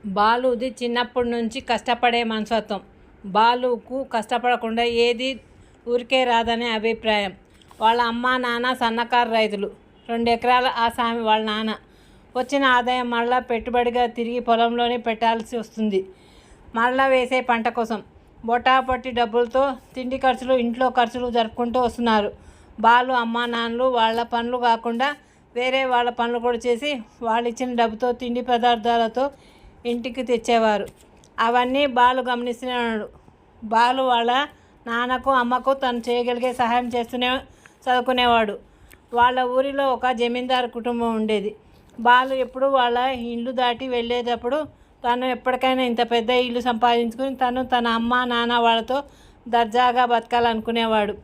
బాలుది చిన్నప్పటి నుంచి కష్టపడే మనస్తత్వం. బాలుకు కష్టపడకుండా ఏది ఊరికే రాదనే అభిప్రాయం. వాళ్ళ అమ్మా నాన్న సన్నకారు రైతులు. 2 ఎకరాల ఆసామి వాళ్ళ నాన్న. వచ్చిన ఆదాయం మళ్ళా పెట్టుబడిగా తిరిగి పొలంలోనే పెట్టాల్సి వస్తుంది. మళ్ళా వేసే పంట కోసం బొటాపొట్టి డబ్బులతో తిండి ఖర్చులు, ఇంట్లో ఖర్చులు జరుపుకుంటూ వస్తున్నారు. బాలు అమ్మా నాన్నలు వాళ్ళ పనులు కాకుండా వేరే వాళ్ళ పనులు కూడా చేసి వాళ్ళు ఇచ్చిన డబ్బుతో తిండి పదార్థాలతో ఇంటికి తెచ్చేవారు. అవన్నీ బాలు గమనిస్తున్నాడు. బాలు వాళ్ళ నాన్నకు అమ్మకు తను చేయగలిగే సహాయం చేస్తూనే చదువుకునేవాడు. వాళ్ళ ఊరిలో ఒక జమీందారు కుటుంబం ఉండేది. బాలు ఎప్పుడు వాళ్ళ ఇల్లు దాటి వెళ్ళేటప్పుడు తను ఎప్పటికైనా ఇంత పెద్ద ఇల్లు సంపాదించుకుని తను తన అమ్మ నాన్న వాళ్ళతో దర్జాగా బతకాలనుకునేవాడు.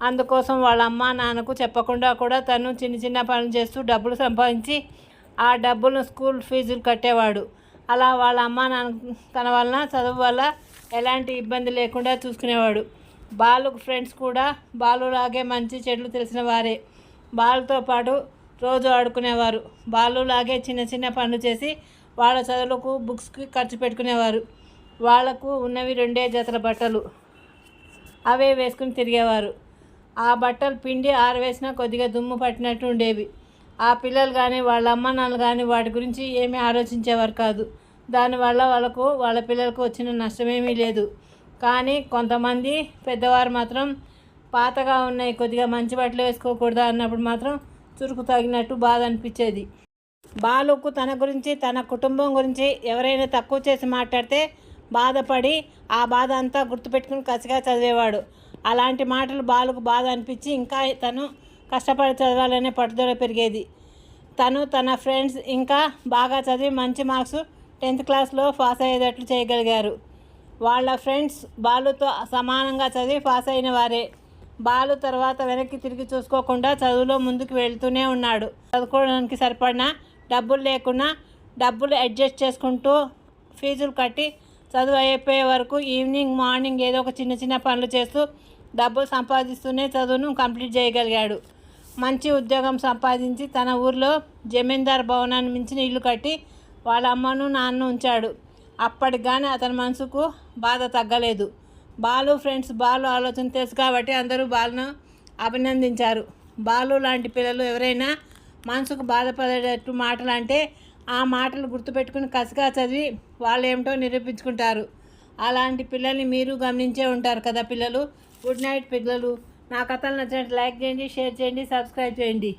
అందుకోసం వాళ్ళ అమ్మ నాన్నకు చెప్పకుండా కూడా తను చిన్న చిన్న పనులు చేస్తూ డబ్బులు సంపాదించి ఆ డబ్బులను స్కూల్ ఫీజులు కట్టేవాడు. అలా వాళ్ళ అమ్మ నాన్న తన వలన చదువు వల్ల ఎలాంటి ఇబ్బంది లేకుండా చూసుకునేవాడు. బాలుకు ఫ్రెండ్స్ కూడా బాలులాగే మంచి చెడులు తెలిసిన వారే. బాలుతో పాటు రోజు ఆడుకునేవారు. బాలులాగే చిన్న చిన్న పనులు చేసి వాళ్ళ చదువులకు, బుక్స్కి ఖర్చు పెట్టుకునేవారు. వాళ్లకు ఉన్నవి 2 జతల బట్టలు. అవే వేసుకుని తిరిగేవారు. ఆ బట్టలు పిండి ఆరవేసినా కొద్దిగా దుమ్ము పట్టినట్టు ఉండేవి. ఆ పిల్లలు కానీ వాళ్ళ అమ్మ నాన్నలు కానీ వాటి గురించి ఏమీ ఆలోచించేవారు కాదు. దానివల్ల వాళ్ళ పిల్లలకు వచ్చిన నష్టమేమీ లేదు. కానీ కొంతమంది పెద్దవారు మాత్రం పాతగా ఉన్నాయి, కొద్దిగా మంచి బట్టలు వేసుకోకూడదా అన్నప్పుడు మాత్రం చురుకు తగినట్టు బాధ అనిపించేది. బాలుకు తన గురించి, తన కుటుంబం గురించి ఎవరైనా తక్కువ చేసి మాట్లాడితే బాధపడి ఆ బాధ అంతా గుర్తుపెట్టుకుని కసిగా చదివేవాడు. అలాంటి మాటలు బాలుకు బాధ అనిపించి ఇంకా తను కష్టపడి చదవాలనే పట్టుదల పెరిగేది. తను తన ఫ్రెండ్స్ ఇంకా బాగా చదివి మంచి మార్క్స్ 10th క్లాస్లో పాస్ అయ్యేటట్లు చేయగలిగారు. వాళ్ళ ఫ్రెండ్స్ బాలుతో సమానంగా చదివి పాస్ అయిన వారే. బాలు తర్వాత వెనక్కి తిరిగి చూసుకోకుండా చదువులో ముందుకు వెళ్తూనే ఉన్నాడు. చదువుకోవడానికి సరిపడిన డబ్బులు లేకున్నా డబ్బులు అడ్జస్ట్ చేసుకుంటూ ఫీజులు కట్టి చదువు అయిపోయే వరకు ఈవినింగ్ మార్నింగ్ ఏదో ఒక చిన్న చిన్న పనులు చేస్తూ డబ్బులు సంపాదిస్తూనే చదువును కంప్లీట్ చేయగలిగాడు. మంచి ఉద్యోగం సంపాదించి తన ఊరిలో జమీందార్ భవనాన్ని మించిన ఇల్లు కట్టి వాళ్ళ అమ్మను నాన్నను ఉంచాడు. అప్పటికి కానీ అతని మనసుకు బాధ తగ్గలేదు. బాలు ఫ్రెండ్స్ బాలు ఆలోచన తెలుసు కాబట్టి అందరూ బాలును అభినందించారు. బాలు లాంటి పిల్లలు ఎవరైనా మనసుకు బాధపడేటట్టు మాటలు అంటే ఆ మాటలు గుర్తుపెట్టుకుని కసిగా చదివి వాళ్ళు ఏమిటో నిరూపించుకుంటారు. అలాంటి పిల్లల్ని మీరు గమనించే ఉంటారు కదా పిల్లలు. గుడ్ నైట్ పిల్లలు. నా కథలు నచ్చినట్టు లైక్ చేయండి, షేర్ చేయండి, సబ్స్క్రైబ్ చేయండి.